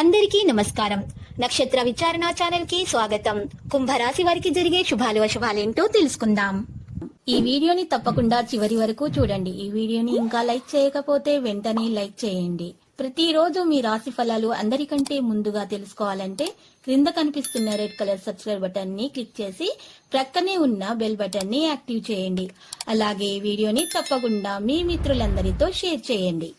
అందరికీ నమస్కారం. నక్షత్ర విచారణ ఛానల్ కి స్వాగతం. కుంభరాశి వారికి జరిగే శుభాలు అశుభాలేంటో తెలుసుకుందాం. ఈ వీడియోని తప్పకుండా చివరి వరకు చూడండి. ఈ వీడియోని ఇంకా లైక్ చేయకపోతే వెంటనే లైక్ చేయండి. ప్రతిరోజు మీ రాశి ఫలాలు అందరికంటే ముందుగా తెలుసుకోవాలంటే క్రింద కనిపిస్తున్న రెడ్ కలర్ సబ్స్క్రైబ్ బటన్ ని క్లిక్ చేసి ప్రక్కనే ఉన్న బెల్ బటన్ ని యాక్టివ్ చేయండి. అలాగే ఈ వీడియోని తప్పకుండా మీ మిత్రులందరితో షేర్ చేయండి.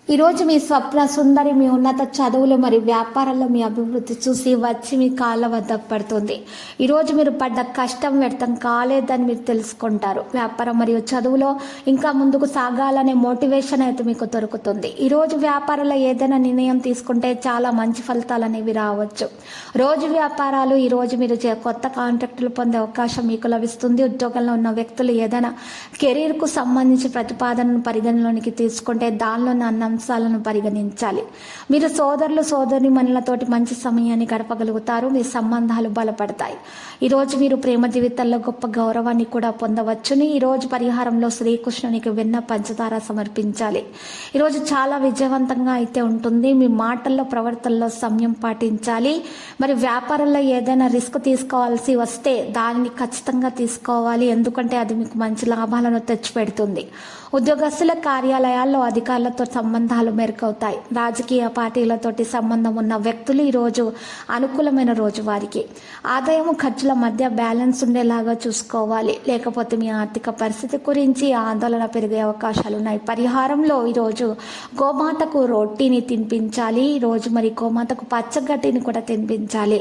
ఈరోజు మీ స్వప్న సుందరి మీ ఉన్నత చదువులు మరియు వ్యాపారాల్లో మీ అభివృద్ధి చూసి వచ్చి మీ కాళ్ళ వద్ద పడుతుంది. ఈరోజు మీరు పడ్డ కష్టం వ్యర్థం కాలేదని మీరు తెలుసుకుంటారు. వ్యాపారం మరియు చదువులో ఇంకా ముందుకు సాగాలనే మోటివేషన్ అయితే మీకు దొరుకుతుంది. ఈరోజు వ్యాపారంలో ఏదైనా నిర్ణయం తీసుకుంటే చాలా మంచి ఫలితాలు అనేవి రావచ్చు. రోజు వ్యాపారాలు ఈరోజు మీరు కొత్త కాంట్రాక్టులు పొందే అవకాశం మీకు లభిస్తుంది. ఉద్యోగంలో ఉన్న వ్యక్తులు ఏదైనా కెరీర్కు సంబంధించి ప్రతిపాదనను పరిగణలోనికి తీసుకుంటే దానిలో ఉన్న అంశాలను పరిగణించాలి. మీరు సోదరులు సోదరీమణులతోటి మంచి సమయాన్ని గడపగలుగుతారు. మీ సంబంధాలు బలపడతాయి. ఈరోజు మీరు ప్రేమ జీవితంలో గొప్ప గౌరవాన్ని కూడా పొందవచ్చుని. ఈరోజు పరిహారంలో శ్రీకృష్ణునికి వెన్న పంచదార సమర్పించాలి. ఈరోజు చాలా విజయవంతంగా అయితే ఉంటుంది. మీ మాటల్లో ప్రవర్తనలో సమయం పాటించాలి. మరి వ్యాపారంలో ఏదైనా రిస్క్ తీసుకోవాల్సి వస్తే దానిని ఖచ్చితంగా తీసుకోవాలి. ఎందుకంటే అది మీకు మంచి లాభాలను తెచ్చిపెడుతుంది. ఉద్యోగస్తుల కార్యాలయాల్లో అధికారులతో సంబంధాలు మెరుగవుతాయి. రాజకీయ పార్టీలతోటి సంబంధం ఉన్న వ్యక్తులు ఈరోజు అనుకూలమైన రోజు. వారికి ఆదాయము ఖర్చుల మధ్య బ్యాలెన్స్ ఉండేలాగా చూసుకోవాలి. లేకపోతే మీ ఆర్థిక పరిస్థితి గురించి ఆందోళన పెరిగే అవకాశాలు ఉన్నాయి. పరిహారంలో ఈరోజు గోమాతకు రొట్టిని తినిపించాలి. ఈరోజు మరి గోమాతకు పచ్చగడ్డిని కూడా తినిపించాలి.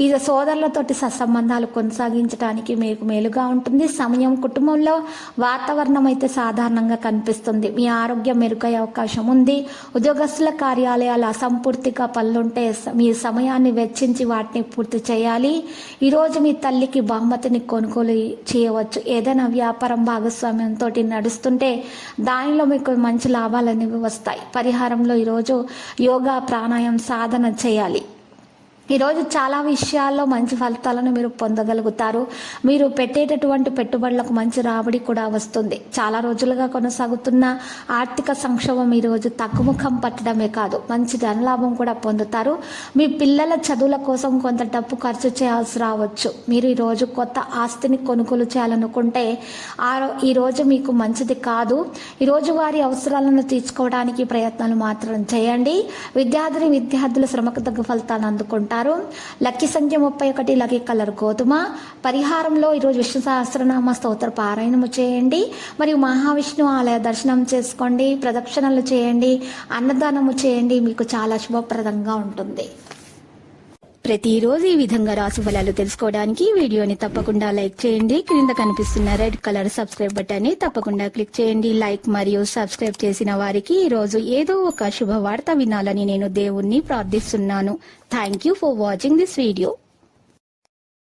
ఇది సోదరులతోటి సత్సంబంధాలు కొనసాగించడానికి మీకు మేలుగా ఉంటుంది. సమయం కుటుంబంలో వాతావరణం అయితే సాధారణంగా కనిపిస్తుంది. మీ ఆరోగ్యం మెరుగయ్యే అవకాశం ఉంది. ఉద్యోగస్తుల కార్యాలయాలు అసంపూర్తిగా పనులుంటే మీ సమయాన్ని వెచ్చించి వాటిని పూర్తి చేయాలి. ఈరోజు మీ తల్లికి బహుమతిని కొనుగోలు చేయవచ్చు. ఏదైనా వ్యాపారం భాగస్వామ్యంతో నడుస్తుంటే దానిలో మీకు మంచి లాభాలు అనేవి వస్తాయి. పరిహారంలో ఈరోజు యోగా ప్రాణాయామం సాధన చేయాలి. ఈరోజు చాలా విషయాల్లో మంచి ఫలితాలను మీరు పొందగలుగుతారు. మీరు పెట్టేటటువంటి పెట్టుబడులకు మంచి రాబడి కూడా వస్తుంది. చాలా రోజులుగా కొనసాగుతున్న ఆర్థిక సంక్షోభం ఈరోజు తగ్గుముఖం పట్టడమే కాదు, మంచి ధనలాభం కూడా పొందుతారు. మీ పిల్లల చదువుల కోసం కొంత డబ్బు ఖర్చు చేయాల్సి రావచ్చు. మీరు ఈరోజు కొత్త ఆస్తిని కొనుగోలు చేయాలనుకుంటే ఈరోజు మీకు మంచిది కాదు. ఈరోజు వారి అవసరాలను తీర్చుకోవడానికి ప్రయత్నాలు మాత్రం చేయండి. విద్యార్థులు శ్రమకు తగ్గ ఫలితాలను అందుకుంటారు. లక్కీ సంఖ్య 31, లక్కీ కలర్ గోధుమ. పరిహారంలో ఈరోజు విష్ణు సహస్రనామ స్తోత్ర పారాయణము చేయండి. మరియు మహావిష్ణు ఆలయ దర్శనం చేసుకోండి. ప్రదక్షిణలు చేయండి. అన్నదానము చేయండి. మీకు చాలా శుభప్రదంగా ఉంటుంది. ప్రతిరోజు ఈ విధంగా రాశి ఫలాలు తెలుసుకోవడానికి వీడియోని తప్పకుండా లైక్ చేయండి. క్రింద కనిపిస్తున్న రెడ్ కలర్ సబ్స్క్రైబ్ బటన్ ని తప్పకుండా క్లిక్ చేయండి. లైక్ మరియు సబ్స్క్రైబ్ చేసిన వారికి ఈ రోజు ఏదో ఒక శుభవార్త వినాలని నేను దేవుణ్ణి ప్రార్థిస్తున్నాను. Thank you for watching this video.